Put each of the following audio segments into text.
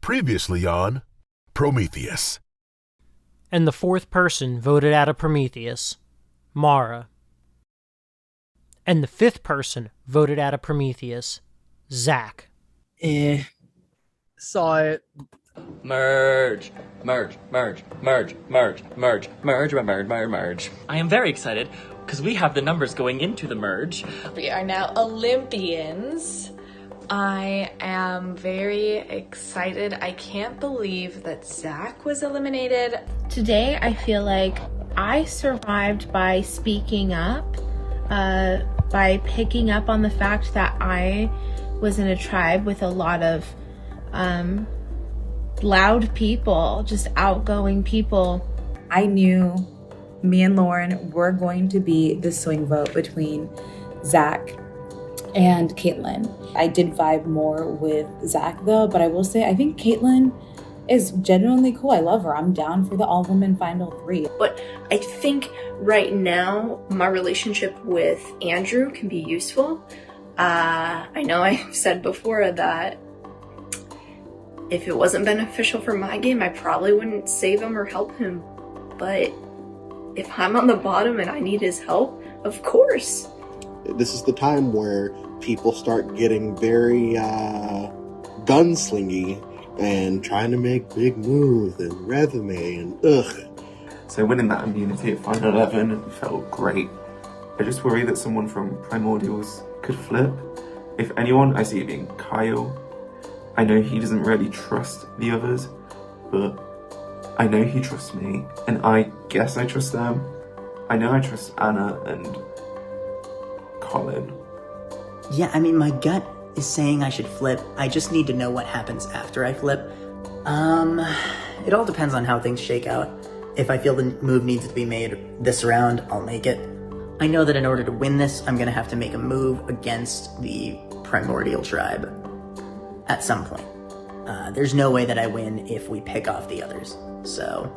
Previously on Prometheus. And the fourth person voted out of Prometheus, Mara. And the fifth person voted out of Prometheus, Zach. Saw it. Merge. I am very excited because we have the numbers going into the merge. We are now Olympians. I am very excited. I can't believe that Zach was eliminated. Today, I feel like I survived by speaking up, by picking up on the fact that I was in a tribe with a lot of loud people, just outgoing people. I knew me and Lauren were going to be the swing vote between Zach and Caitlin. I did vibe more with Zach though, but I will say I think Caitlin is genuinely cool. I love her. I'm down for the all-women final 3. But I think right now my relationship with Andrew can be useful. I know I've said before that if it wasn't beneficial for my game, I probably wouldn't save him or help him. But if I'm on the bottom and I need his help, of course. This is the time where people start getting very gunslingy and trying to make big moves and resume and ugh. So winning that immunity at Final 11 felt great. I just worry that someone from Primordials could flip. If anyone, I see it being Kyle. I know he doesn't really trust the others, but I know he trusts me, and I guess I trust them. I know I trust Anna and Colin. Yeah, I mean, my gut is saying I should flip. I just need to know what happens after I flip. It all depends on how things shake out. If I feel the move needs to be made this round, I'll make it. I know that in order to win this, I'm gonna have to make a move against the Primordial tribe at some point. There's no way that I win if we pick off the others. So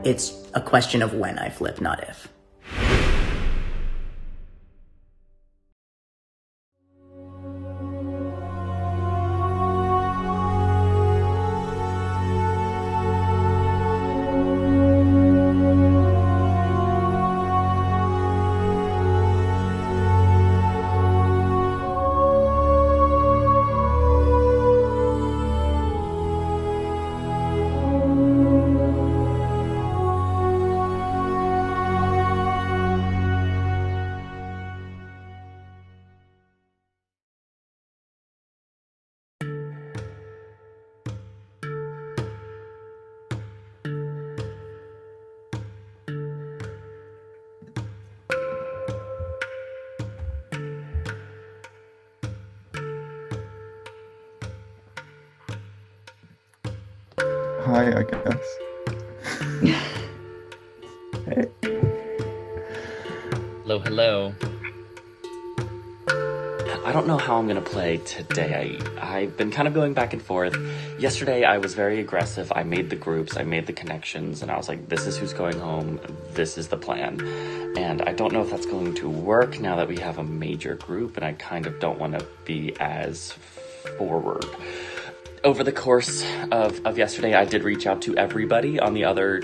it's a question of when I flip, not if. Hi, I guess. Hey. Hello. I don't know how I'm gonna play today. I've been kind of going back and forth. Yesterday I was very aggressive. I made the groups, I made the connections, and I was like, this is who's going home, this is the plan. And I don't know if that's going to work now that we have a major group, and I kind of don't want to be as forward. Over the course of yesterday, I did reach out to everybody on the other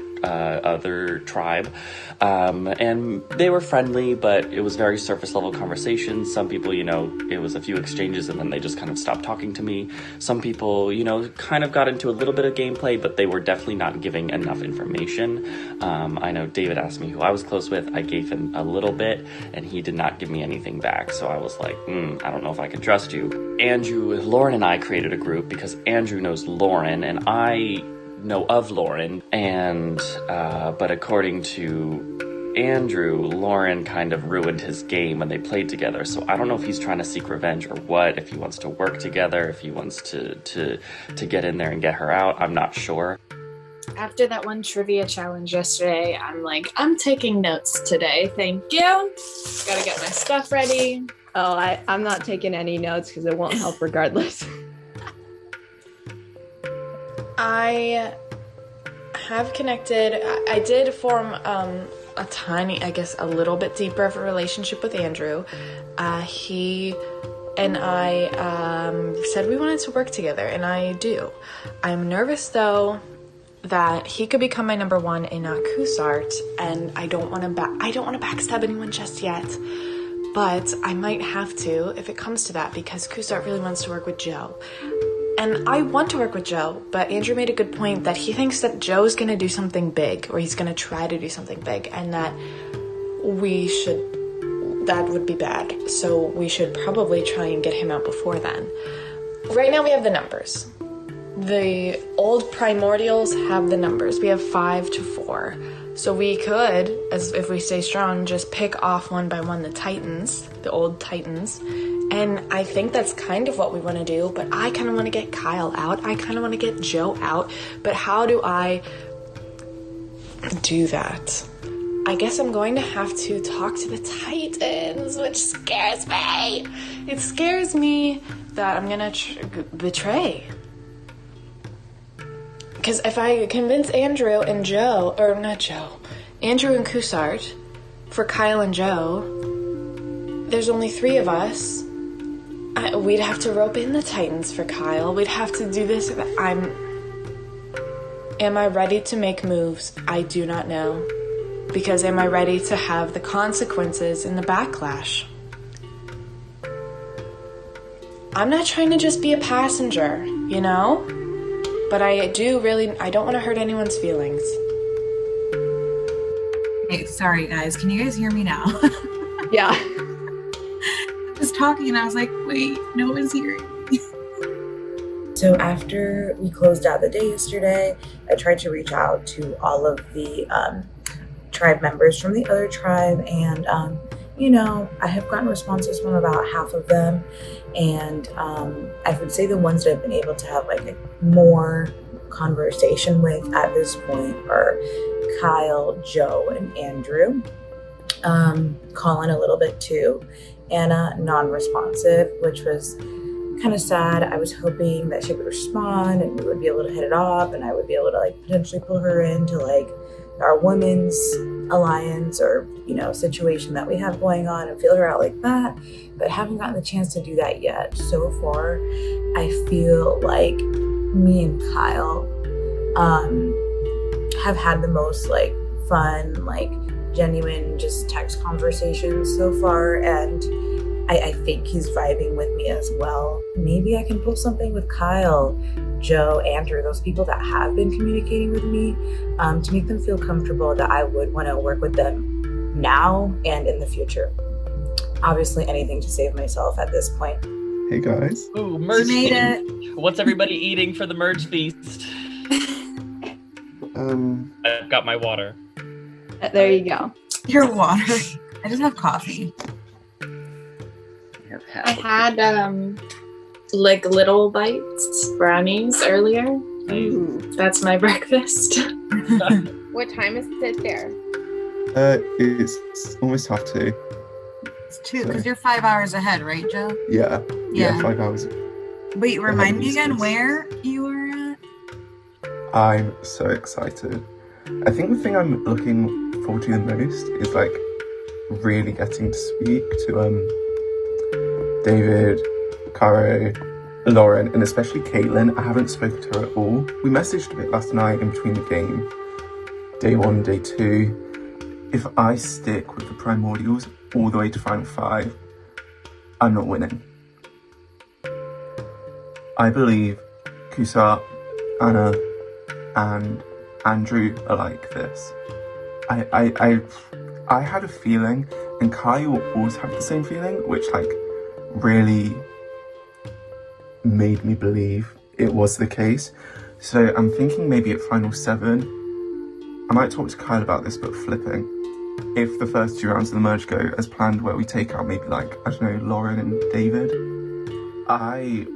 tribe, and they were friendly, but it was very surface level conversations. Some people, it was a few exchanges and then they just kind of stopped talking to me. Some people, kind of got into a little bit of gameplay, but they were definitely not giving enough information. I know David asked me who I was close with. I gave him a little bit and he did not give me anything back. So I was like, I don't know if I can trust you. Lauren and I created a group because Andrew knows Lauren and I know of Lauren, and but according to Andrew, Lauren kind of ruined his game when they played together. So I don't know if he's trying to seek revenge or what, if he wants to work together, if he wants to get in there and get her out. I'm not sure. After that one trivia challenge yesterday, I'm like, I'm taking notes today. Thank you. Gotta get my stuff ready. Oh, I'm not taking any notes because it won't help regardless. I have connected. I did form a tiny, I guess a little bit deeper of a relationship with Andrew. He and I said we wanted to work together, and I do. I'm nervous though that he could become my number one and not Kusart, and I don't want to backstab anyone just yet, but I might have to if it comes to that, because Kusart really wants to work with Joe. And I want to work with Joe, but Andrew made a good point that he thinks that Joe's going to do something big, or he's going to try to do something big, and that would be bad. So we should probably try and get him out before then. Right now we have the numbers. The old Primordials have the numbers. We have 5 to 4. So we could, as if we stay strong, just pick off one by one the Titans, the old Titans. And I think that's kind of what we want to do, but I kind of want to get Kyle out. I kind of want to get Joe out. But how do I do that? I guess I'm going to have to talk to the Titans, which scares me. It scares me that I'm going to betray. Because if I convince Andrew and Joe, or not Joe, Andrew and Kusart for Kyle and Joe, there's only 3 of us. We'd have to rope in the Titans for Kyle. We'd have to do this. Am I ready to make moves? I do not know. Because am I ready to have the consequences and the backlash? I'm not trying to just be a passenger, you know? But I don't want to hurt anyone's feelings. Hey, sorry guys, can you guys hear me now? Yeah. I was talking and I was like, wait, no one's hearing me. So after we closed out the day yesterday, I tried to reach out to all of the tribe members from the other tribe, and I have gotten responses from about half of them, and I would say the ones that I've been able to have like a more conversation with at this point are Kyle, Joe, and Andrew. Colin a little bit too. Anna non-responsive, which was kind of sad. I was hoping that she would respond and we would be able to hit it off, and I would be able to like potentially pull her into like our women's alliance or situation that we have going on and feel her out like that, but haven't gotten the chance to do that yet. So far I feel like me and Kyle have had the most like fun, like genuine just text conversations so far, and I think he's vibing with me as well. Maybe I can pull something with Kyle, Joe, Andrew, those people that have been communicating with me, to make them feel comfortable that I would want to work with them now and in the future. Obviously anything to save myself at this point. Hey guys. Ooh, merge made feast. What's everybody eating for the merge feast? I've got my water. There you go. Your water. I just have coffee. I had like little bites brownies earlier. That's my breakfast. What time is it there? It's almost 2:30. It's 2 because you're 5 hours ahead, right, Joe? Yeah. Yeah. 5 hours. Wait, remind me again where you were at? I'm so excited. I think the thing I'm looking forward to the most is like really getting to speak to David, Caro, Lauren, and especially Caitlin. I haven't spoken to her at all. We messaged a bit last night in between the game, day 1, day 2. If I stick with the Primordials all the way to Final 5, I'm not winning. I believe Kusart, Anna, and Andrew are like this. I had a feeling, and Kyle also had the same feeling, which like really made me believe it was the case. So I'm thinking maybe at Final 7, I might talk to Kyle about this, but flipping. If the first 2 rounds of the merge go as planned, where we take out maybe like, I don't know, Lauren and David, I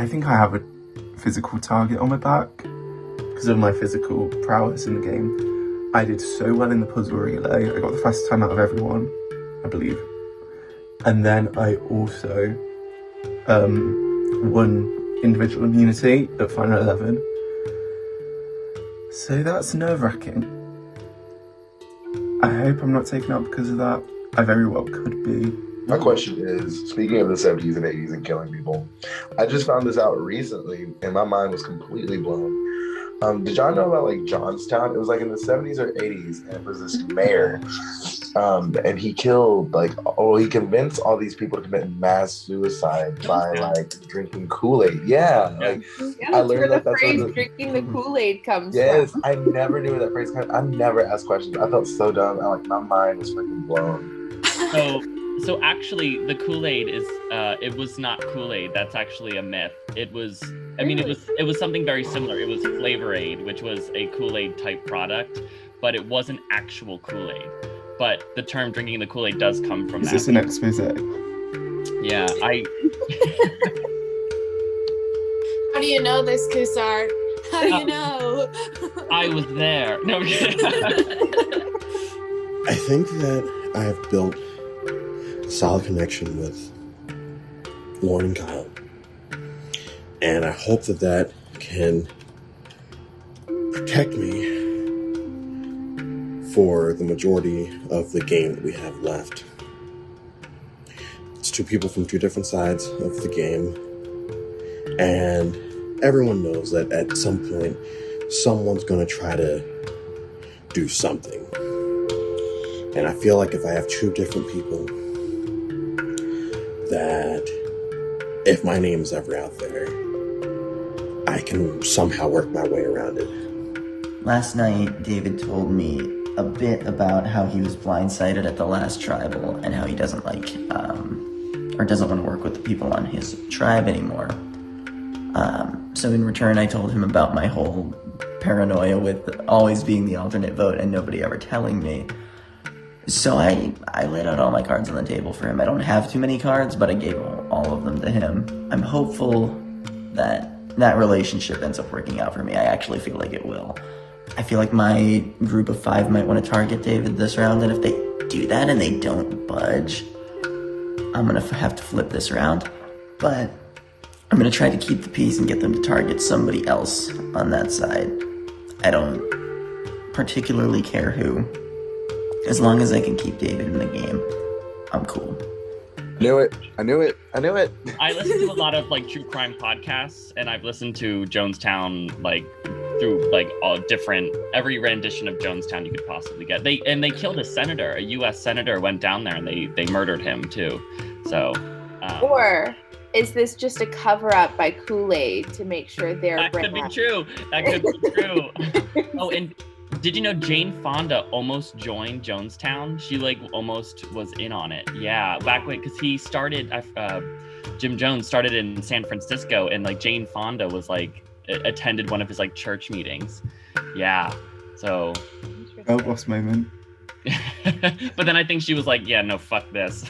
think I have a physical target on my back because of my physical prowess in the game. I did so well in the puzzle relay. I got the fastest time out of everyone, I believe. And then I also won individual immunity at Final 11. So that's nerve-wracking. I hope I'm not taken out because of that. I very well could be. My question is, speaking of the 70s and 80s and killing people, I just found this out recently and my mind was completely blown. Did y'all know about like Johnstown? It was like in the 70s or 80s, and it was this mayor, and he killed he convinced all these people to commit mass suicide by like drinking Kool-Aid. Yeah, I learned where the that's phrase where drinking the Kool-Aid comes yes, from. I never knew where that phrase came. I never asked questions. I felt so dumb. My mind was freaking blown. So actually, the Kool-Aid is it was not Kool-Aid. That's actually a myth. It was, it was something very similar. It was Flavor Aid, which was a Kool-Aid type product, but it wasn't actual Kool-Aid. But the term drinking the Kool-Aid does come from that. Is this an expose? Yeah, How do you know this, Kusar? How do you know? I was there. No. I think that I have built a solid connection with Lauren and Kyle. And I hope that that can protect me for the majority of the game that we have left. It's two people from two different sides of the game. And everyone knows that at some point, someone's going to try to do something. And I feel like if I have two different people, that if my name is ever out there, I can somehow work my way around it. Last night, David told me a bit about how he was blindsided at the last tribal and how he doesn't like, or doesn't want to work with the people on his tribe anymore. So in return, I told him about my whole paranoia with always being the alternate vote and nobody ever telling me. So I laid out all my cards on the table for him. I don't have too many cards, but I gave all of them to him. I'm hopeful that that relationship ends up working out for me. I actually feel like it will. I feel like my group of 5 might want to target David this round, and if they do that and they don't budge, I'm going to have to flip this round. But I'm going to try to keep the peace and get them to target somebody else on that side. I don't particularly care who. As long as I can keep David in the game, I'm cool. Knew it. I knew it. I listen to a lot of true crime podcasts, and I've listened to Jonestown through all different, every rendition of Jonestown you could possibly get. They killed a senator, a U.S. senator went down there, and they murdered him too. So. Or is this just a cover-up by Kool-Aid to make sure they're That could be true. Oh, and did you know Jane Fonda almost joined Jonestown? She almost was in on it. Yeah, back when, because he started, Jim Jones started in San Francisco, and Jane Fonda was attended one of his church meetings. Yeah, so. Oh, boss moment. But then I think she was yeah, no, fuck this.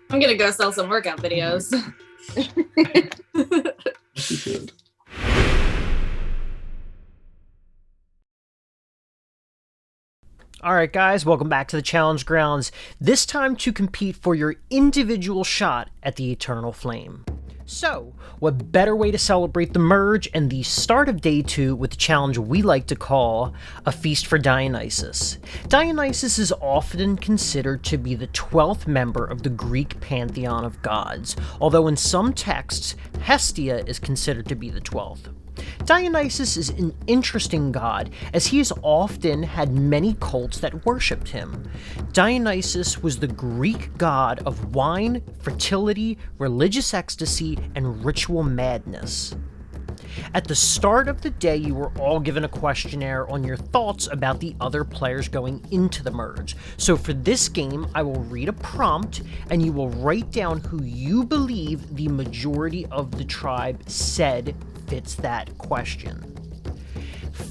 I'm gonna go sell some workout videos. She should. Alright guys, welcome back to the Challenge Grounds, this time to compete for your individual shot at the Eternal Flame. So, what better way to celebrate the merge and the start of Day 2 with the challenge we like to call a Feast for Dionysus. Dionysus is often considered to be the 12th member of the Greek pantheon of gods, although in some texts, Hestia is considered to be the 12th. Dionysus is an interesting god, as he has often had many cults that worshipped him. Dionysus was the Greek god of wine, fertility, religious ecstasy, and ritual madness. At the start of the day, you were all given a questionnaire on your thoughts about the other players going into the merge. So for this game, I will read a prompt, and you will write down who you believe the majority of the tribe said fits that question.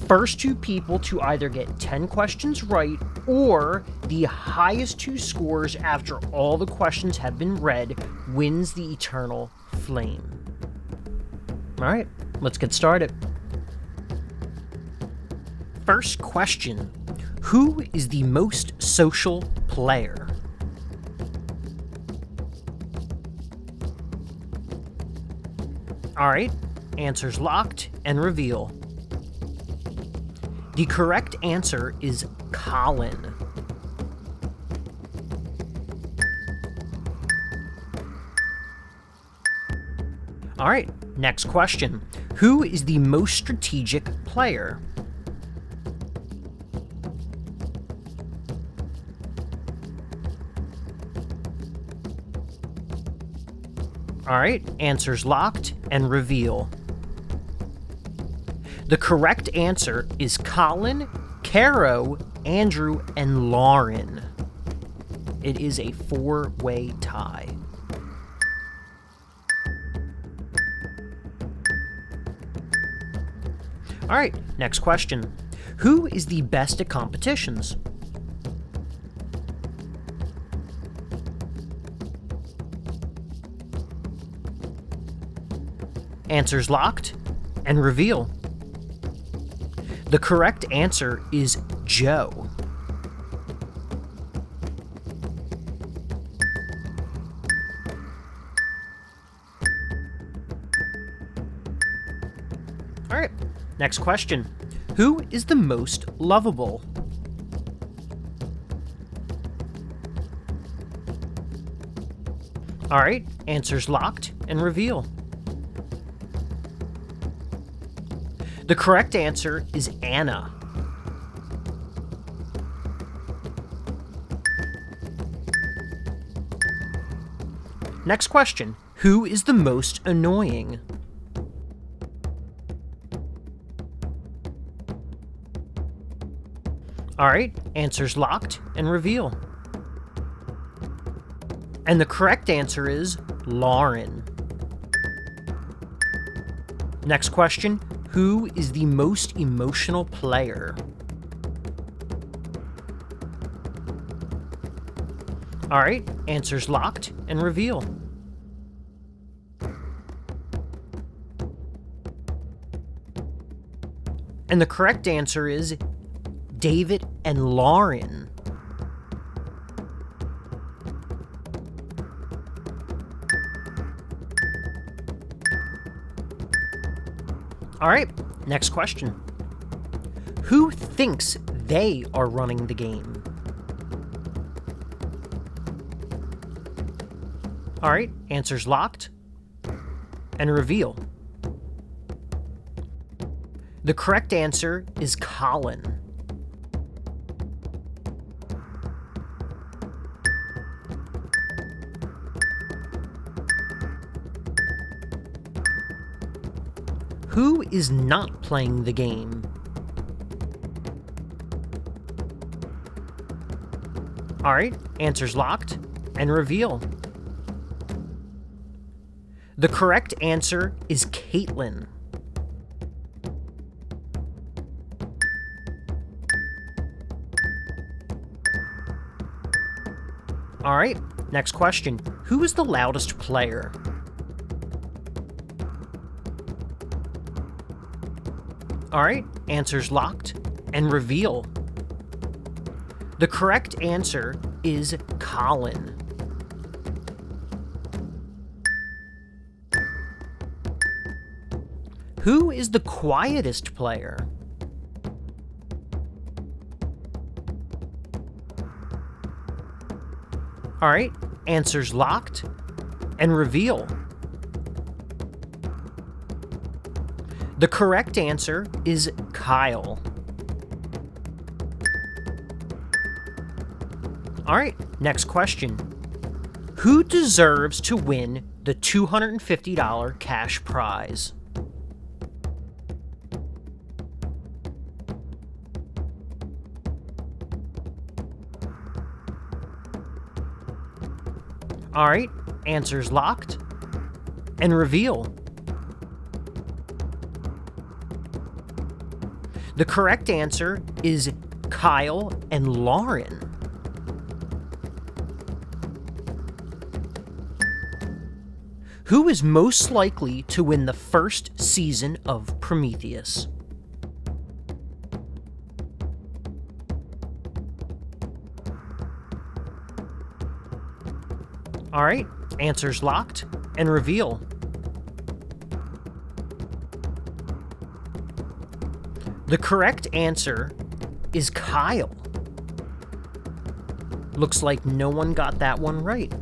First 2 people to either get 10 questions right, or the highest 2 scores after all the questions have been read wins the Eternal Flame. Alright, let's get started. First question. Who is the most social player? Alright, answers locked and reveal. The correct answer is Colin. Alright, next question. Who is the most strategic player? Alright, answers locked and reveal. The correct answer is Colin, Caro, Andrew, and Lauren. It is a 4-way tie. Alright, next question. Who is the best at competitions? Answers locked and reveal. The correct answer is Joe. Alright, next question. Who is the most lovable? Alright, answers locked and reveal. The correct answer is Anna. Next question. Who is the most annoying? Alright, answers locked and reveal. And the correct answer is Lauren. Next question. Who is the most emotional player? Alright, answers locked and reveal. And the correct answer is David and Lauren. Alright, next question. Who thinks they are running the game? Alright, answers locked and reveal. The correct answer is Colin. Who is not playing the game? Alright, answers locked and reveal. The correct answer is Caitlin. Alright, next question. Who is the loudest player? Alright, answers locked and reveal. The correct answer is Colin. Who is the quietest player? Alright, answers locked and reveal. The correct answer is Kyle. Alright, next question. Who deserves to win the $250 cash prize? Alright, answers locked and reveal. The correct answer is Kyle and Lauren. Who is most likely to win the first season of Prometheus? Alright, answers locked and reveal. The correct answer is Kyle. Looks like no one got that one right.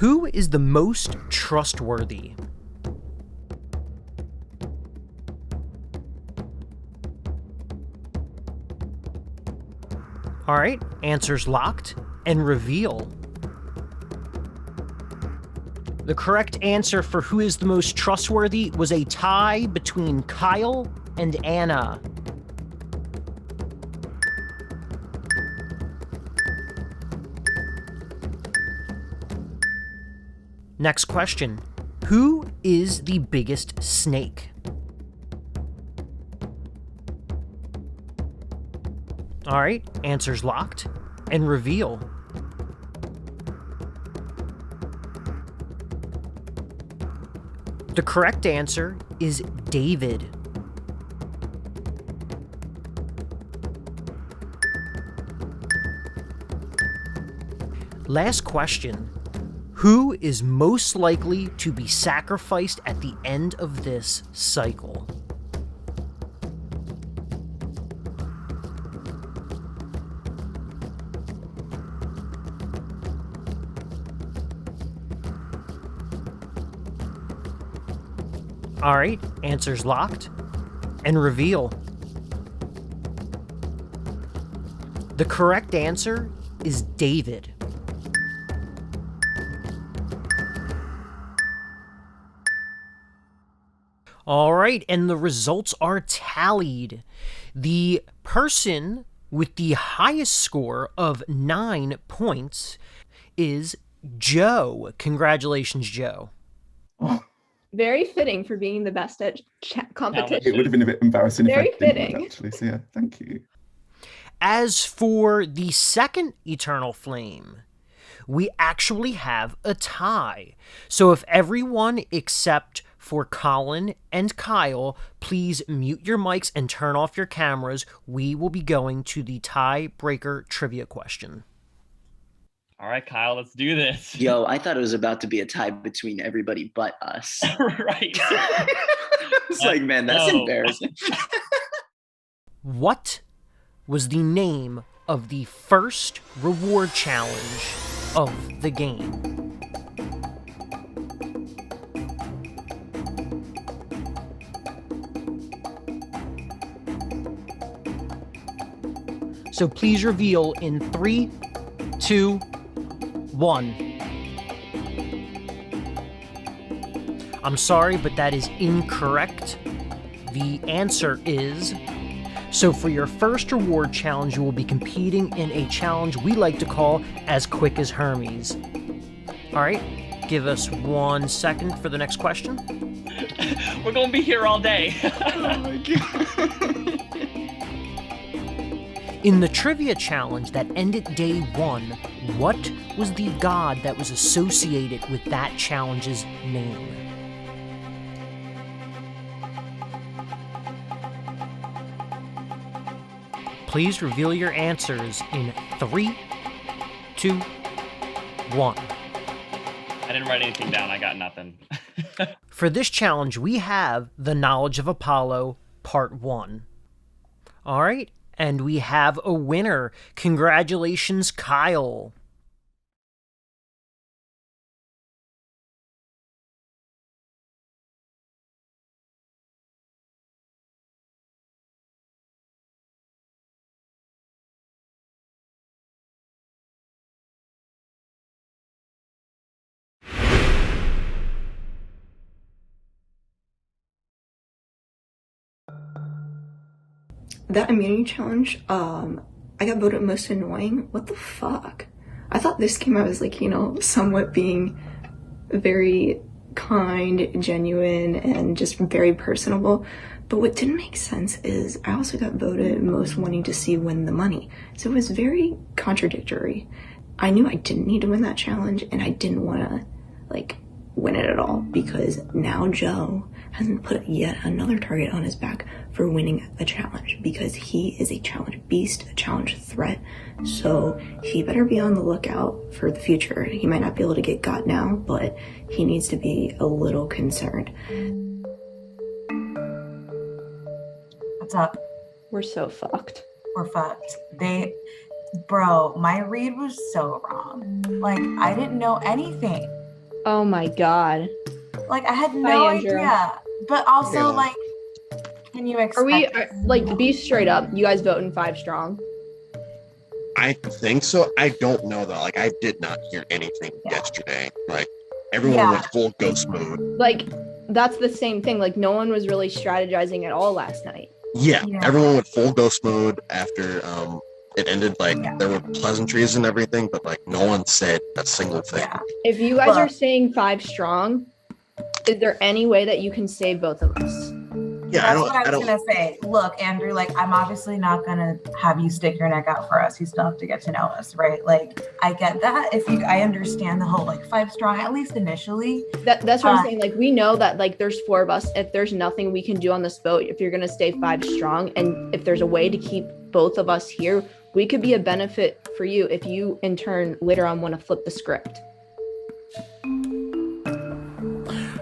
Who is the most trustworthy? All right, answers locked, and reveal. The correct answer for who is the most trustworthy was a tie between Kyle and Anna. Next question. Who is the biggest snake? All right, answers locked, and reveal. The correct answer is David. Last question. Who is most likely to be sacrificed at the end of this cycle? All right, answers locked, and reveal. The correct answer is David. All right, and the results are tallied. The person with the highest score of 9 points is Joe. Congratulations, Joe. Very fitting for being the best at competition. It would have been a bit embarrassing Very if I didn't, fitting. actually. So yeah, thank you. As for the second Eternal Flame, we actually have a tie. So if everyone except for Colin and Kyle, please mute your mics and turn off your cameras, we will be going to the tiebreaker trivia question. All right, Kyle, let's do this. Yo, I thought it was about to be a tie between everybody but us. Right. It's like, man, that's embarrassing. What was the name of the first reward challenge of the game? So please reveal in 3, 2, 1. I'm sorry, but that is incorrect. The answer is... So for your first reward challenge, you will be competing in a challenge we like to call As Quick as Hermes. All right, give us 1 second for the next question. We're going to be here all day. Oh my God. In the trivia challenge that ended day 1, what was the god that was associated with that challenge's name? Please reveal your answers in 3, 2, 1. I didn't write anything down. I got nothing. For this challenge, we have The Knowledge of Apollo, Part 1. All right, and we have a winner. Congratulations, Kyle. That immunity challenge, I got voted most annoying. What the fuck? I thought this came out as like, you know, somewhat being very kind, genuine, and just very personable. But what didn't make sense is I also got voted most wanting to see win the money. So it was very contradictory. I knew I didn't need to win that challenge, and I didn't want to, like, win it at all, because now Joe hasn't put yet another target on his back for winning the challenge, because he is a challenge beast, a challenge threat. So he better be on the lookout for the future. He might not be able to get got now, but he needs to be a little concerned. What's up? We're so fucked. We're fucked. Bro, my read was so wrong. Like, I didn't know anything. Oh my god. Like, I had no idea. But also, like, can you expect... Like, be straight up, you guys voting 5 strong? I think so. I don't know though. Like, I did not hear anything yesterday. Like, everyone went full ghost mode. Like, that's the same thing. Like, no one was really strategizing at all last night. Yeah, everyone went full ghost mode after it ended. Like, there were pleasantries and everything, but like no one said a single thing. If you guys are saying 5 strong, is there any way that you can save both of us? Yeah, That's what I was gonna say. Look, Andrew, like, I'm obviously not gonna have you stick your neck out for us. You still have to get to know us, right? Like, I get that. I understand the whole like 5 strong, at least initially. That's what I'm saying. Like, we know that like there's 4 of us. If there's nothing we can do on this boat, if you're gonna stay 5 strong, and if there's a way to keep both of us here, we could be a benefit for you if you in turn later on want to flip the script.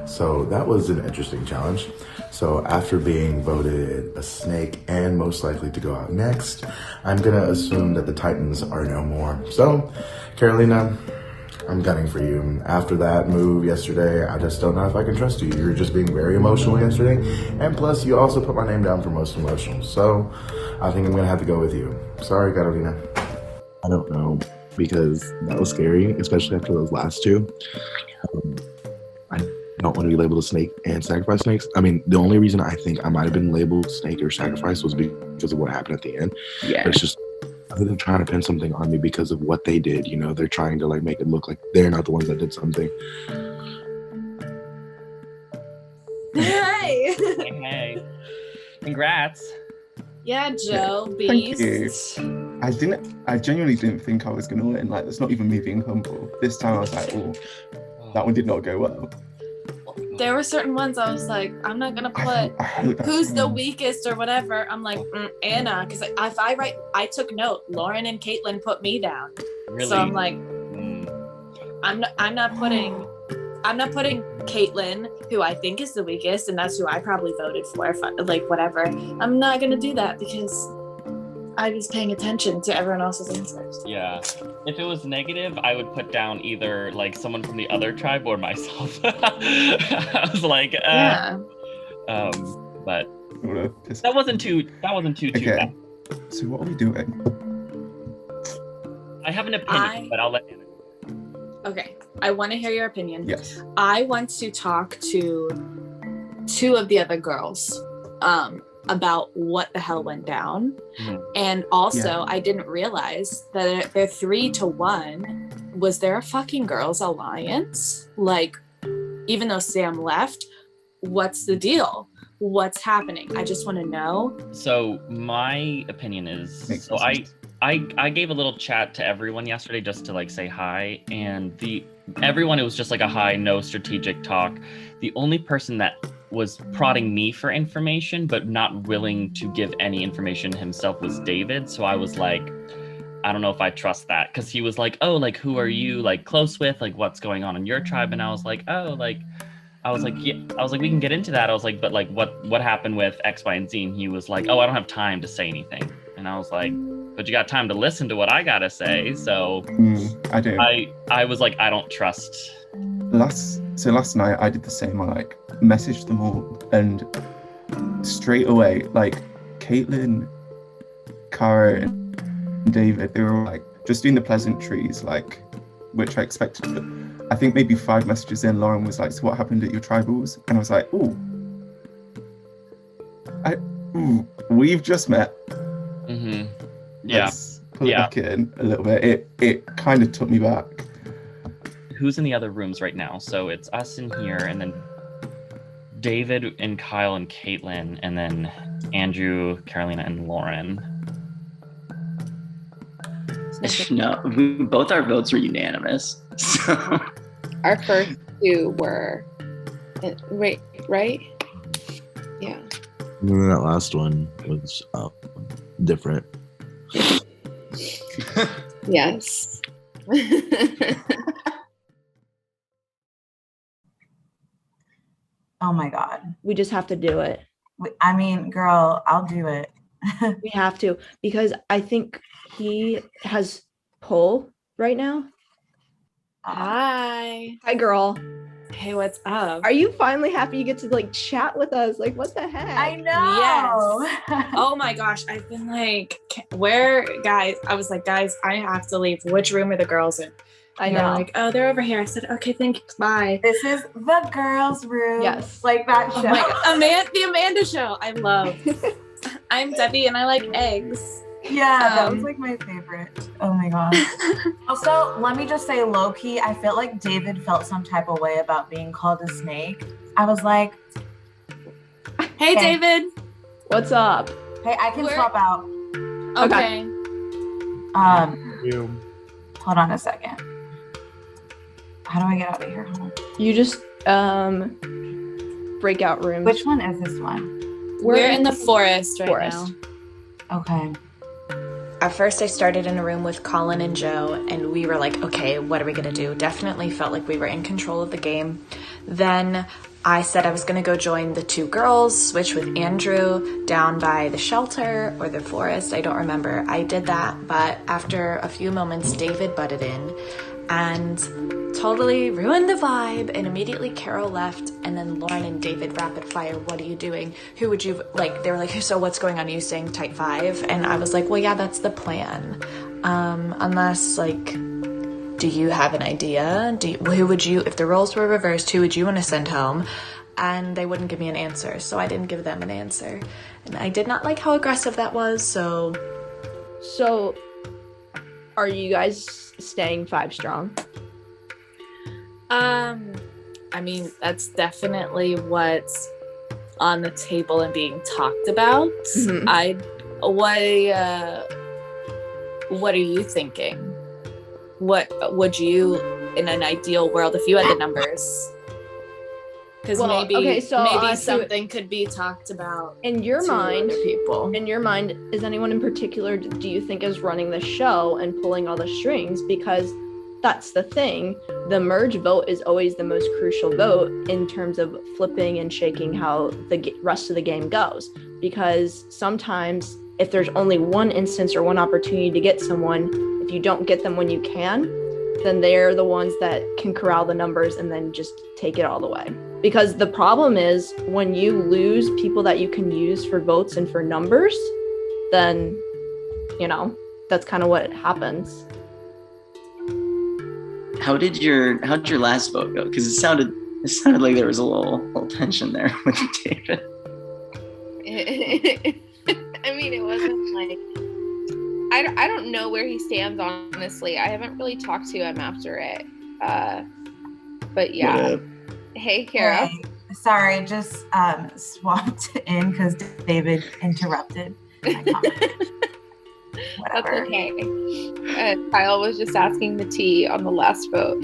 So that was an interesting challenge. So after being voted a snake and most likely to go out next, I'm gonna assume that the Titans are no more. So, Carolina, I'm gunning for you. After that move yesterday, I just don't know if I can trust you. You're just being very emotional yesterday. And plus, you also put my name down for most emotional. So, I think I'm gonna have to go with you. Sorry, Carolina. I don't know, because that was scary, especially after those last 2. I don't want to be labeled a snake and sacrifice snakes. I mean, the only reason I think I might have been labeled snake or sacrifice was because of what happened at the end. Yeah. But it's just, other than trying to pin something on me because of what they did, you know, they're trying to like make it look like they're not the ones that did something. Hey. Hey. Congrats. Yeah, Joe. Thank Beast. you. I genuinely didn't think I was going to win. Like, that's not even me being humble. This time I was like, oh, that one did not go well. There were certain ones I was like, I'm not gonna put who's the weakest or whatever. I'm like, Anna, because if I took note. Lauren and Caitlin put me down. Really? So I'm like, I'm not putting Caitlin, who I think is the weakest, and that's who I probably voted for. Like, whatever. I'm not gonna do that because I was paying attention to everyone else's answers. Yeah. If it was negative, I would put down either like someone from the other tribe or myself. I was like, but that wasn't too bad. So what are we doing? I have an opinion, but I'll let Anna. Okay, I want to hear your opinion. Yes. I want to talk to 2 of the other girls about what the hell went down. And also, I didn't realize that they're 3-1. Was there a fucking girls' alliance? Like, even though Sam left, what's the deal? What's happening? I just want to know. So my opinion is, so I gave a little chat to everyone yesterday just to like say hi, and everyone, it was just like a hi, no strategic talk. The only person that was prodding me for information but not willing to give any information himself was David. So I was like, I don't know if I trust that, because he was like, oh, like, who are you like close with, like what's going on in your tribe? And I was like, oh, like, I was like, yeah, I was like, we can get into that. I was like, but like what happened with X, Y, and Z? And he was like, oh, I don't have time to say anything. And I was like, but you got time to listen to what I gotta say. So I do. I was like, I don't trust. Last night I did the same. I like messaged them all, and straight away, like Caitlin, Cara, and David, they were like just doing the pleasantries, like, which I expected. But I think maybe 5 messages in, Lauren was like, so what happened at your tribals? And I was like, we've just met. Yeah. Let's pull it back in a little bit. It kind of took me back. Who's in the other rooms right now? So it's us in here, and then David and Kyle and Caitlin, and then Andrew, Carolina, and Lauren. No, both our votes were unanimous. So our first 2 were right? Yeah. And then that last one was different. Yes. Oh my God. We just have to do it. I mean, girl, I'll do it. We have to, because I think he has pull right now. Hi. Hi, girl. Hey, what's up? Are you finally happy you get to like chat with us? Like, what the heck? I know. Yes. Oh my gosh. I've been like, where, guys? I was like, guys, I have to leave. Which room are the girls in? I They're know. like, oh, they're over here. I said, okay, thank you. Bye. This is the girls' room. Yes. Like that show. Oh my God. The Amanda show. I love. I'm Debbie and I like eggs. Yeah, that was like my favorite. Oh my god. Also, let me just say, low key, I felt like David felt some type of way about being called a snake. I was like, hey, David. What's up? Hey, I can swap out. Okay. Hold on a second. How do I get out of here? Hold on. You just breakout rooms. Which one is this one? We're in the forest right now. Okay. At first, I started in a room with Colin and Joe, and we were like, okay, what are we gonna do? Definitely felt like we were in control of the game. Then I said I was gonna go join the two girls, switch with Andrew down by the shelter or the forest, I don't remember. I did that, but after a few moments, David butted in and totally ruined the vibe, and immediately Carol left, and then Lauren and David rapid fire, what are you doing? Who would you, like, they were like, so what's going on? Are you staying type 5? And I was like, well, yeah, that's the plan. Unless, like, do you have an idea? Who would you, if the roles were reversed, who would you want to send home? And they wouldn't give me an answer, so I didn't give them an answer. And I did not like how aggressive that was, so... So, are you guys staying 5 strong? I mean, that's definitely what's on the table and being talked about. What are you thinking? What would you, in an ideal world, if you had the numbers? Because maybe something could be talked about in your mind. People in your mind, is anyone in particular do you think is running the show and pulling all the strings? Because that's the thing. The merge vote is always the most crucial vote in terms of flipping and shaking how the rest of the game goes. Because sometimes if there's only one instance or one opportunity to get someone, if you don't get them when you can, then they're the ones that can corral the numbers and then just take it all the way. Because the problem is when you lose people that you can use for votes and for numbers, then, you know, that's kind of what happens. How'd your last vote go? Because it sounded like there was a little tension there with David. I mean, it wasn't like I don't know where he stands, honestly. I haven't really talked to him after it. But yeah. Hey, Kara. Hey, sorry, just swapped in because David interrupted. That's okay. Kyle was just asking the tea on the last vote.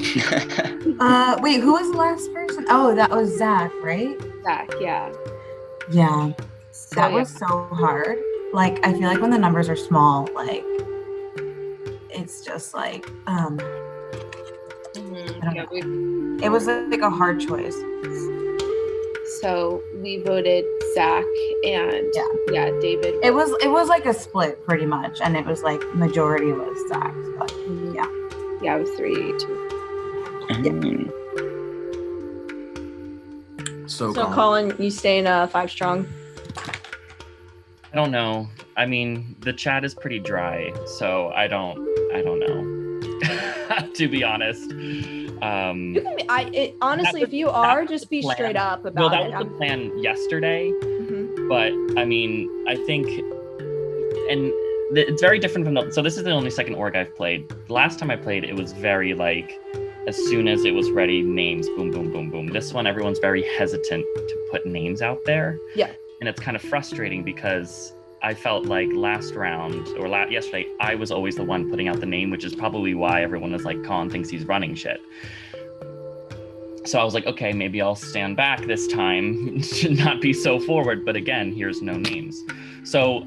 Wait, who was the last person? Oh, that was Zach, right? Zach, yeah. Yeah. That was so hard. Like, I feel like when the numbers are small, like, it's just like, I don't know. It was like a hard choice. So we voted Zach and David. It was like a split pretty much, and it was like majority was Zach. But yeah, it was 3-2. So Colin, you staying 5 strong? I don't know. I mean, the chat is pretty dry, so I don't know. To be honest. You can be, honestly, if you are, just be straight up about it. Well, that was the plan yesterday, but I mean, I think, and it's very different from so this is the only second org I've played. The last time I played, it was very like, as soon as it was ready, names, boom, boom, boom, boom. This one, everyone's very hesitant to put names out there. Yeah. And it's kind of frustrating because I felt like last round or yesterday, I was always the one putting out the name, which is probably why everyone is like, Colin thinks he's running shit. So I was like, okay, maybe I'll stand back this time, should not be so forward. But again, here's no names. So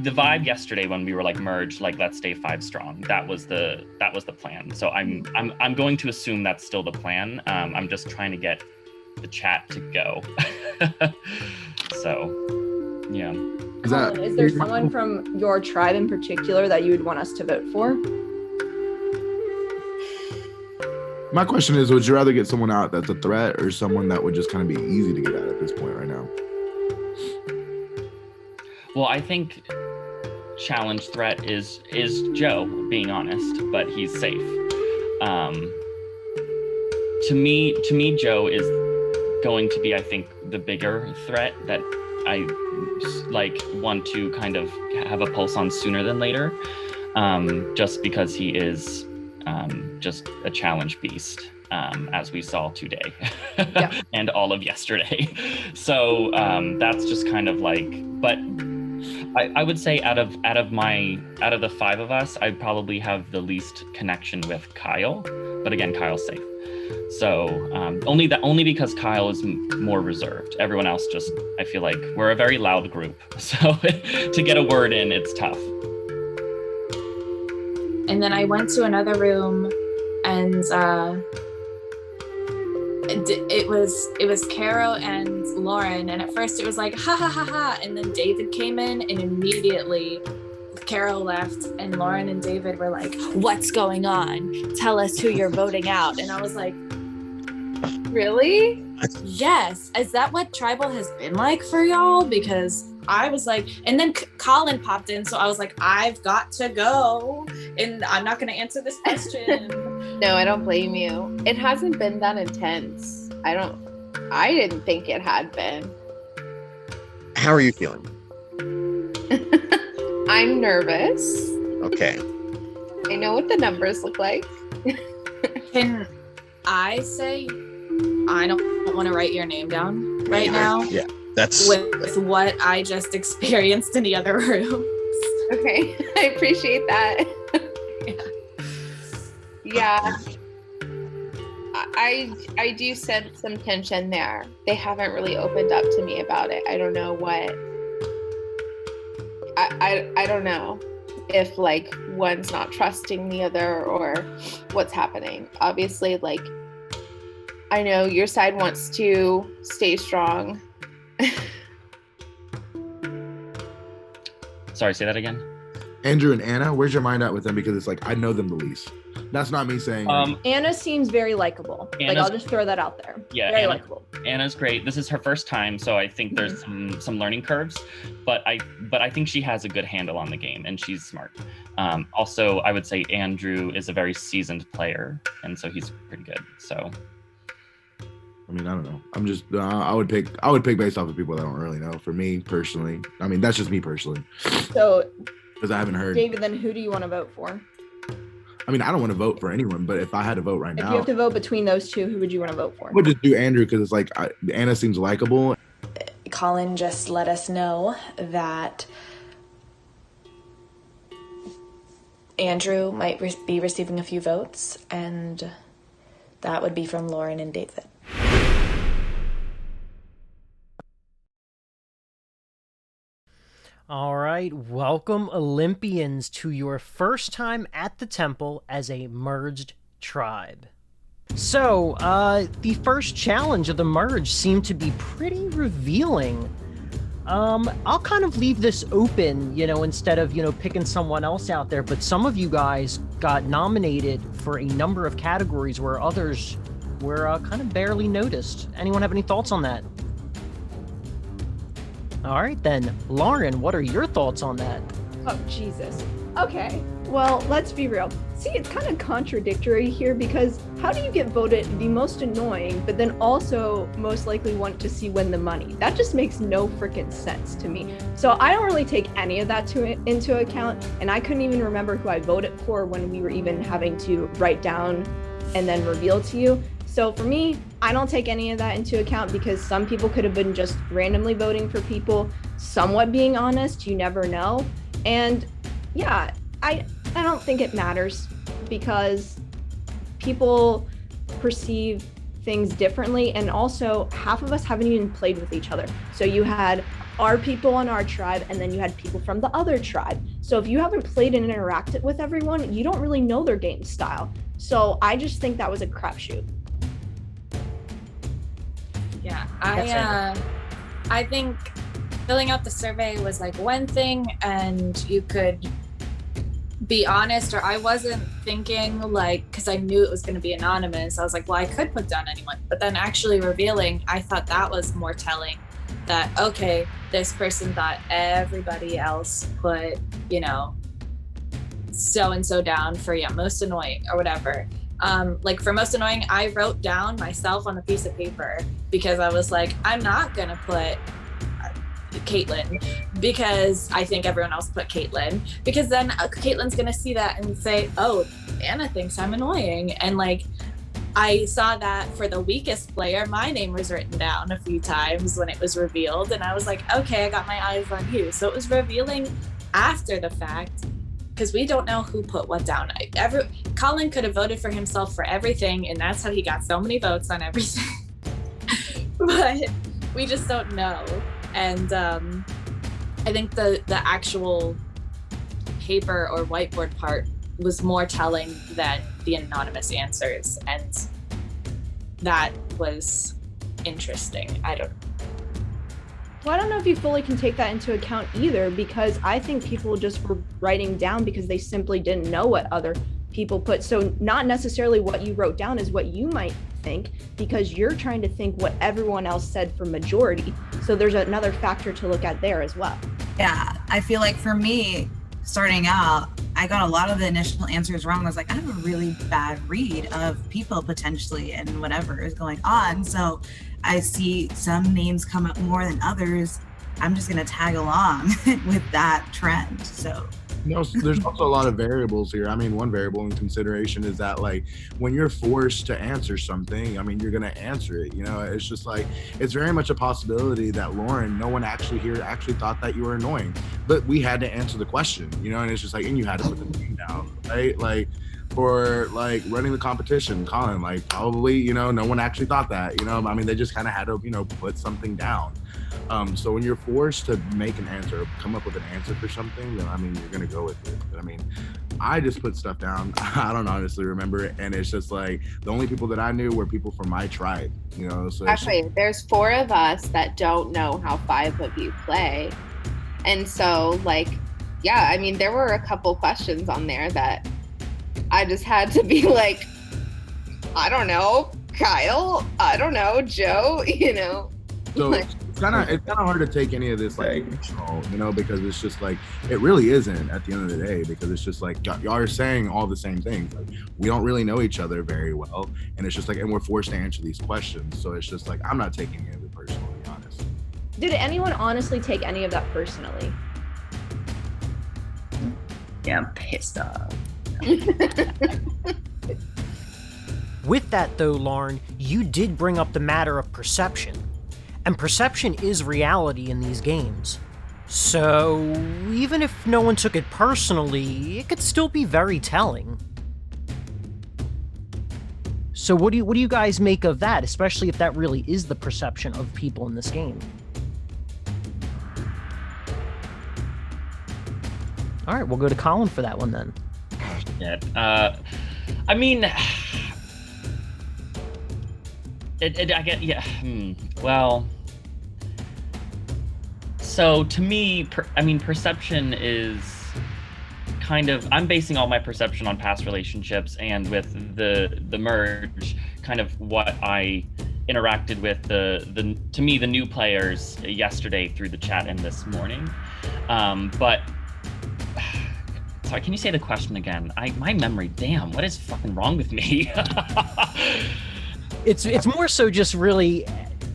the vibe yesterday when we were like merged, like let's stay 5 strong. That was the plan. So I'm going to assume that's still the plan. I'm just trying to get the chat to go. So yeah. Is there someone from your tribe in particular that you would want us to vote for? My question is, would you rather get someone out that's a threat or someone that would just kind of be easy to get at this point right now? Well, I think challenge threat is Joe, being honest, but he's safe. To me, Joe is going to be, I think, the bigger threat that I like want to kind of have a pulse on sooner than later, just because he is just a challenge beast, as we saw today and all of yesterday. So that's just kind of like, but I would say out of the five of us, I probably have the least connection with Kyle, but again, Kyle's safe. So only because Kyle is more reserved. Everyone else just, I feel like we're a very loud group. So to get a word in, it's tough. And then I went to another room, and it was Caro and Lauren, and at first it was like ha ha ha ha, and then David came in, and immediately Caro left, and Lauren and David were like, "What's going on? Tell us who you're voting out." And I was like, really? Yes. Is that what tribal has been like for y'all? Because I was like, and then Colin popped in, so I was like, I've got to go, and I'm not going to answer this question. No, I don't blame you. It hasn't been that intense. I didn't think it had been. How are you feeling? I'm nervous. Okay. I know what the numbers look like. Can I say I don't want to write your name down right now? Yeah, that's with what I just experienced in the other rooms. Okay, I appreciate that. Yeah. I do sense some tension there. They haven't really opened up to me about it. I don't know what. I don't know if like one's not trusting the other or what's happening. Obviously, like, I know your side wants to stay strong. Sorry, say that again. Andrew and Anna, where's your mind at with them? Because it's like, I know them the least. That's not me saying. Anna seems very likable. Like, I'll just throw that out there. Yeah, very likable. Anna's great. This is her first time, so I think there's some learning curves, but I think she has a good handle on the game, and she's smart. Also, I would say Andrew is a very seasoned player, and so he's pretty good. So, I mean, I don't know. I'm just I would pick based off of people that I don't really know. For me personally, I mean, that's just me personally. So, because I haven't heard. David, then who do you want to vote for? I mean, I don't want to vote for anyone, but if I had to vote right now, If you have to vote between those two, who would you want to vote for? I would just do Andrew because it's like Anna seems likable. Colin just let us know that Andrew might be receiving a few votes, and that would be from Lauren and David. All right, welcome Olympians to your first time at the temple as a merged tribe. So, the first challenge of the merge seemed to be pretty revealing. I'll kind of leave this open, instead of, picking someone else out there, but some of you guys got nominated for a number of categories where others were kind of barely noticed. Anyone have any thoughts on that? All right, then. Lauren, what are your thoughts on that? Oh, Jesus. Okay, well, let's be real. See, it's kind of contradictory here because how do you get voted the most annoying, but then also most likely want to see win the money? That just makes no freaking sense to me. So I don't really take any of that into account, and I couldn't even remember who I voted for when we were even having to write down and then reveal to you. So for me, I don't take any of that into account because some people could have been just randomly voting for people, somewhat being honest, you never know. And yeah, I don't think it matters because people perceive things differently, and also half of us haven't even played with each other. So you had our people on our tribe, and then you had people from the other tribe. So if you haven't played and interacted with everyone, you don't really know their game style. So I just think that was a crapshoot. Yeah, I think filling out the survey was like one thing, and you could be honest, or I wasn't thinking like, because I knew it was going to be anonymous. I was like, well, I could put down anyone. But then actually revealing, I thought that was more telling that, okay, this person thought everybody else put, you know, so-and-so down for, yeah, most annoying or whatever. Like for most annoying, I wrote down myself on a piece of paper because I was like, I'm not going to put Caitlin because I think everyone else put Caitlin, because then Caitlin's gonna see that and say, oh, Anna thinks I'm annoying. And like I saw that for the weakest player, my name was written down a few times when it was revealed, and I was like, okay, I got my eyes on you. So it was revealing after the fact because we don't know who put what down. Colin could have voted for himself for everything, and that's how he got so many votes on everything. But we just don't know. And I think the actual paper or whiteboard part was more telling than the anonymous answers. And that was interesting. I don't know. Well, I don't know if you fully can take that into account either, because I think people just were writing down because they simply didn't know what other people put. So not necessarily what you wrote down is what you might think, because you're trying to think what everyone else said for majority. So there's another factor to look at there as well. Yeah, I feel like for me, starting out, I got a lot of the initial answers wrong. I was like, I have a really bad read of people potentially and whatever is going on. So I see some names come up more than others. I'm just gonna tag along with that trend. So there's also a lot of variables here. I mean, one variable in consideration is that, like, when you're forced to answer something, I mean, you're gonna answer it. You know, it's just like, it's very much a possibility that Lauren, no one actually here actually thought that you were annoying, but we had to answer the question. You know, and it's just like, and you had to put the name down, right? Like, for like running the competition, Colin, like probably, you know, no one actually thought that. You know, I mean, they just kind of had to, you know, put something down. So when you're forced to make an answer, come up with an answer for something, then I mean, you're gonna go with it. But I mean, I just put stuff down. I don't honestly remember it, and it's just like the only people that I knew were people from my tribe. You know, so actually, there's 4 of us that don't know how 5 of you play, and so like, yeah, I mean, there were a couple questions on there that I just had to be like, I don't know, Kyle, I don't know, Joe, you know. So it's kind of hard to take any of this like personal, you know, because it's just like, it really isn't at the end of the day, because it's just like y'all are saying all the same things. Like, we don't really know each other very well, and it's just like, and we're forced to answer these questions. So it's just like, I'm not taking any of it personally, to be honest. Did anyone honestly take any of that personally? Yeah, I'm pissed off. With that though, Lauren, you did bring up the matter of perception. And perception is reality in these games. So even if no one took it personally, it could still be very telling. So what do you guys make of that, especially if that really is the perception of people in this game? All right, we'll go to Colin for that one then. Yeah, I mean, I get, yeah. Well, so to me, I mean, perception is kind of, I'm basing all my perception on past relationships, and with the merge, kind of what I interacted with to me, the new players yesterday through the chat and this morning. But sorry, can you say the question again? My memory, damn, what is fucking wrong with me? It's more so just really,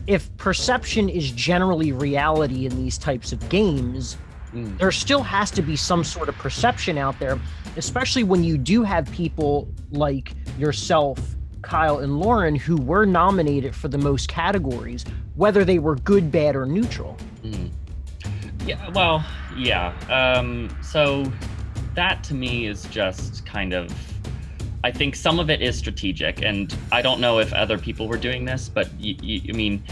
if perception is generally reality in these types of games, there still has to be some sort of perception out there, especially when you do have people like yourself, Kyle, and Lauren, who were nominated for the most categories, whether they were good, bad, or neutral. Yeah, well, yeah. So that to me is just kind of, I think some of it is strategic, and I don't know if other people were doing this, but I mean,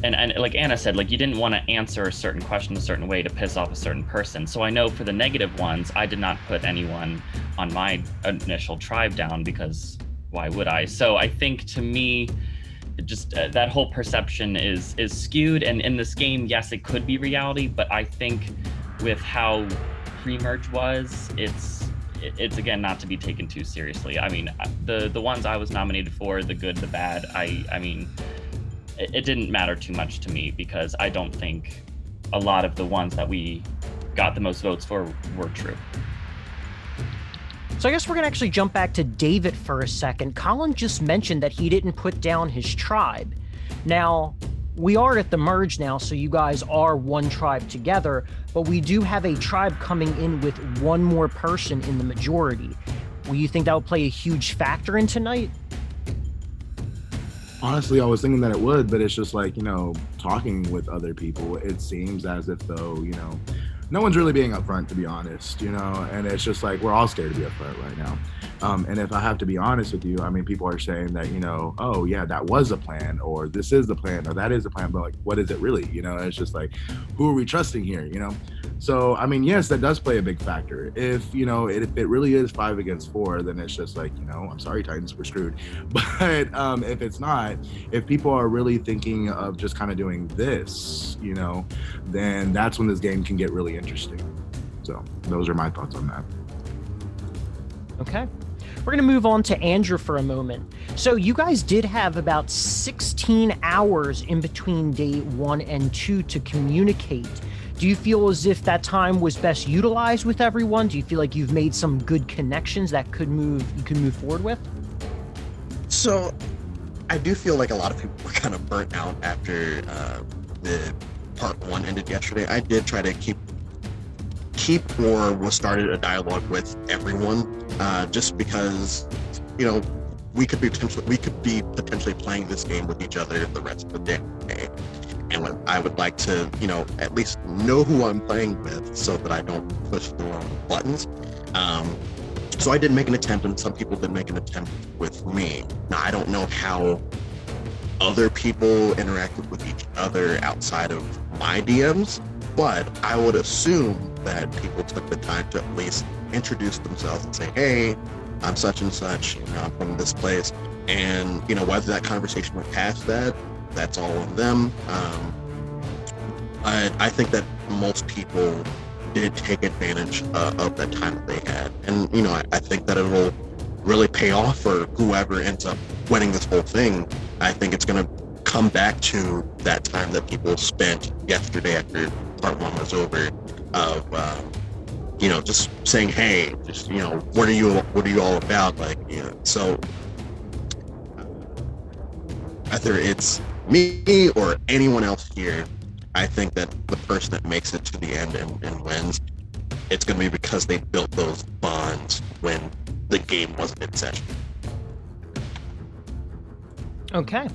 and like Anna said, like, you didn't want to answer a certain question a certain way to piss off a certain person. So I know for the negative ones, I did not put anyone on my initial tribe down, because why would I? So I think to me, just that whole perception is skewed, and in this game, yes, it could be reality, but I think with how pre-merge was, it's again not to be taken too seriously. I mean, the ones I was nominated for, the good, the bad, I mean, it didn't matter too much to me because I don't think a lot of the ones that we got the most votes for were true. So I guess we're going to actually jump back to David for a second. Colin just mentioned that he didn't put down his tribe. Now, we are at the merge now, so you guys are one tribe together, but we do have a tribe coming in with one more person in the majority. Will you think that would play a huge factor in tonight? Honestly, I was thinking that it would, but it's just like, you know, talking with other people, it seems as if though, you know, no one's really being upfront, to be honest, you know, and it's just like, we're all scared to be upfront right now. And if I have to be honest with you, I mean, people are saying that, you know, oh yeah, that was a plan, or this is the plan, or that is the plan, but like, what is it really? You know, it's just like, who are we trusting here, you know? So, I mean, yes, that does play a big factor. If, you know, if it really is 5 against 4, then it's just like, you know, I'm sorry, Titans, we're screwed. But if it's not, if people are really thinking of just kind of doing this, you know, then that's when this game can get really interesting. So those are my thoughts on that. Okay. We're going to move on to Andrew for a moment. So you guys did have about 16 hours in between day 1 and 2 to communicate. Do you feel as if that time was best utilized with everyone? Do you feel like you've made some good connections that you could move forward with? So I do feel like a lot of people were kind of burnt out after the part 1 ended yesterday. I did try to keep or was started a dialogue with everyone, just because, you know, we could be potentially playing this game with each other the rest of the day. And I would like to, you know, at least know who I'm playing with so that I don't push the wrong buttons. So I did make an attempt, and some people did make an attempt with me. Now, I don't know how other people interacted with each other outside of my DMs, but I would assume that people took the time to at least introduce themselves and say, hey, I'm such and such, you know, I'm from this place. And, you know, whether that conversation went past that, that's all on them. I think that most people did take advantage of that time that they had. And, you know, I think that it'll really pay off for whoever ends up winning this whole thing. I think it's going to come back to that time that people spent yesterday after part 1 was over, of, you know, just saying, hey, just, you know, what are you all about? Like, you know, so whether it's me or anyone else here, I think that the person that makes it to the end and wins, it's going to be because they built those bonds when the game wasn't in session. Okay.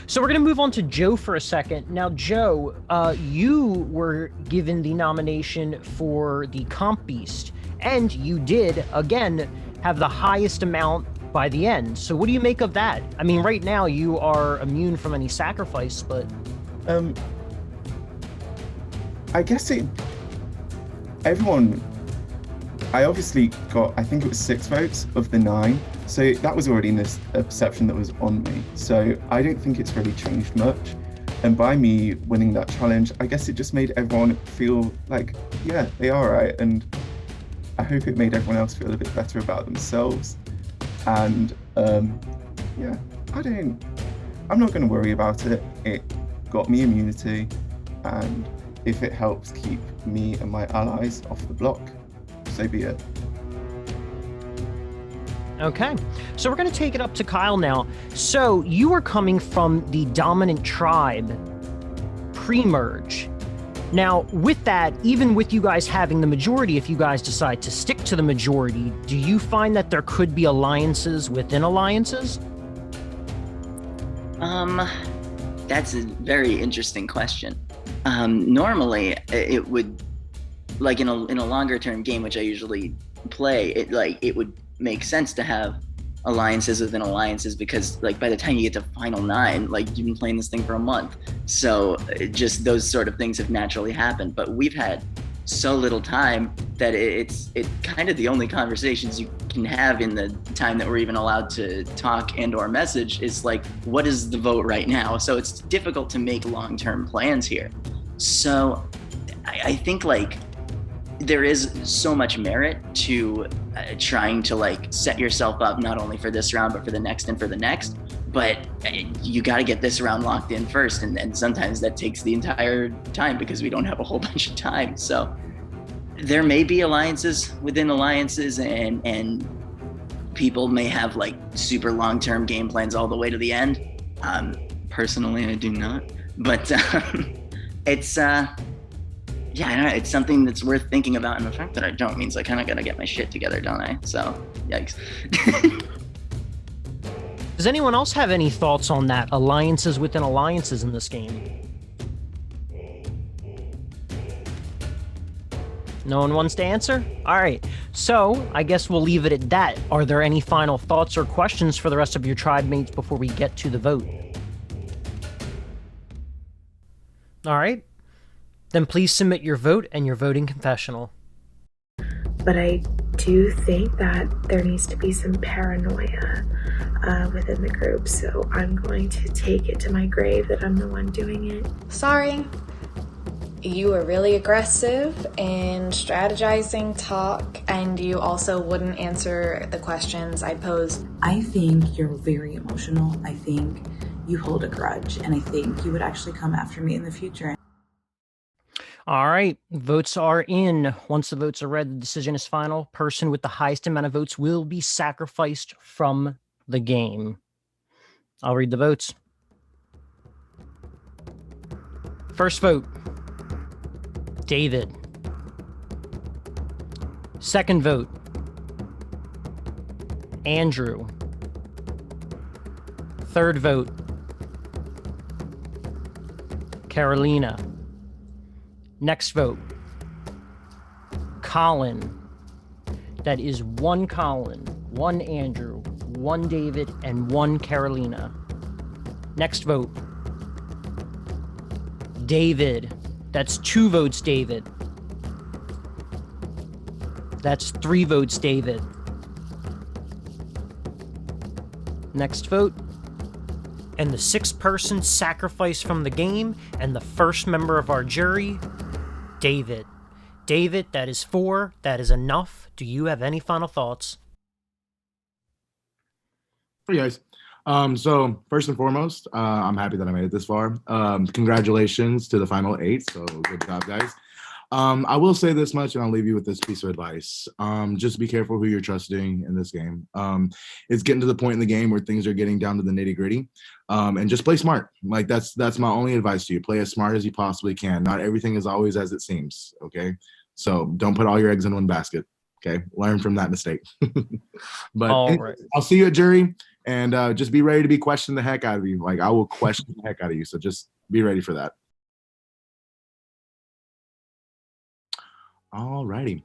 So we're going to move on to Joe for a second. Now, Joe, you were given the nomination for the Comp Beast, and you did, again, have the highest amount by the end. So what do you make of that? I mean, right now you are immune from any sacrifice, but... I guess I obviously got, I think it was 6 votes of the 9, so that was already a perception that was on me, so I don't think it's really changed much. And by me winning that challenge, I guess it just made everyone feel like, yeah, they are right, and I hope it made everyone else feel a bit better about themselves. And yeah, I'm not going to worry about it. It got me immunity, and if it helps keep me and my allies off the block, so be it. Okay, so we're going to take it up to Kyle now. So you are coming from the dominant tribe pre-merge. Now, with that, even with you guys having the majority, if you guys decide to stick to the majority, do you find that there could be alliances within alliances? That's a very interesting question. Normally, it would, like in a longer term game, which I usually play, it would make sense to have alliances within alliances, because like by the time you get to final 9, like you've been playing this thing for a month, so just those sort of things have naturally happened. But we've had so little time that it's kind of the only conversations you can have in the time that we're even allowed to talk and or message is like, what is the vote right now? So it's difficult to make long-term plans here. So I think like there is so much merit to trying to like set yourself up not only for this round, but for the next and for the next. But you got to get this round locked in first. And sometimes that takes the entire time because we don't have a whole bunch of time. So there may be alliances within alliances, and people may have like super long-term game plans all the way to the end. Personally, I do not. But it's, yeah, I don't know. It's something that's worth thinking about. And the fact that I don't means I kind of got to get my shit together, don't I? So, yikes. Does anyone else have any thoughts on that? Alliances within alliances in this game? No one wants to answer? All right. So, I guess we'll leave it at that. Are there any final thoughts or questions for the rest of your tribe mates before we get to the vote? All right. Then please submit your vote and your voting confessional. But I do think that there needs to be some paranoia within the group, so I'm going to take it to my grave that I'm the one doing it. Sorry. You were really aggressive in strategizing talk, and you also wouldn't answer the questions I posed. I think you're very emotional. I think you hold a grudge, and I think you would actually come after me in the future. All right, votes are in. Once the votes are read, the decision is final. Person with the highest amount of votes will be sacrificed from the game. I'll read the votes. First vote, David. Second vote, Andrew. Third vote, Carolina. Next vote, Colin. That is 1 Colin, 1 Andrew, 1 David, and 1 Carolina. Next vote, David. That's 2 votes, David. That's 3 votes, David. Next vote. And the 6th person sacrificed from the game, and the first member of our jury, David. David, that is 4. That is enough. Do you have any final thoughts? Hey guys. So first and foremost, I'm happy that I made it this far. Congratulations to the final 8. So good job, guys. I will say this much, and I'll leave you with this piece of advice. Just be careful who you're trusting in this game. It's getting to the point in the game where things are getting down to the nitty gritty, and just play smart. Like that's my only advice to you. Play as smart as you possibly can. Not everything is always as it seems. Okay, so don't put all your eggs in one basket. Okay, learn from that mistake. But anyways, I'll see you at jury, and just be ready to be questioned the heck out of you. Like I will question the heck out of you. So just be ready for that. Alrighty.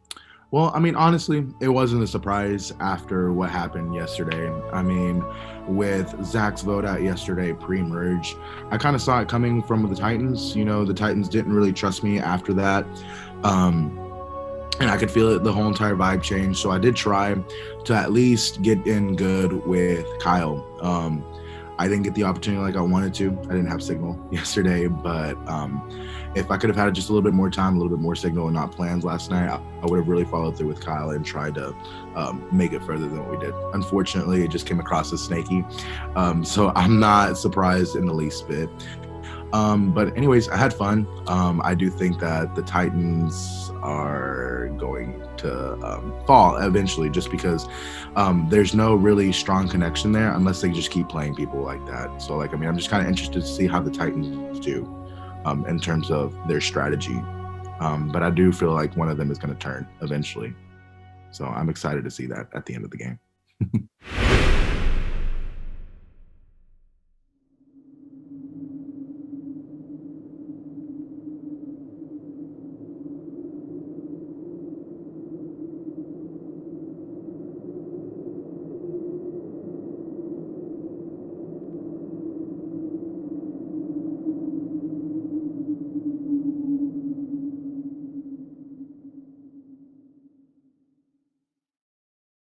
Well, I mean, honestly, it wasn't a surprise after what happened yesterday. I mean, with Zach's vote out yesterday, pre-merge, I kind of saw it coming from the Titans. You know, the Titans didn't really trust me after that. And I could feel it, the whole entire vibe change. So I did try to at least get in good with Kyle. I didn't get the opportunity like I wanted to. I didn't have signal yesterday, but if I could have had just a little bit more time, a little bit more signal and not plans last night, I would have really followed through with Kyle and tried to make it further than what we did. Unfortunately, it just came across as snaky. So I'm not surprised in the least bit. But anyways, I had fun. I do think that the Titans are going to fall eventually just because there's no really strong connection there unless they just keep playing people like that. So like, I mean, I'm just kind of interested to see how the Titans do in terms of their strategy. But I do feel like one of them is going to turn eventually. So I'm excited to see that at the end of the game.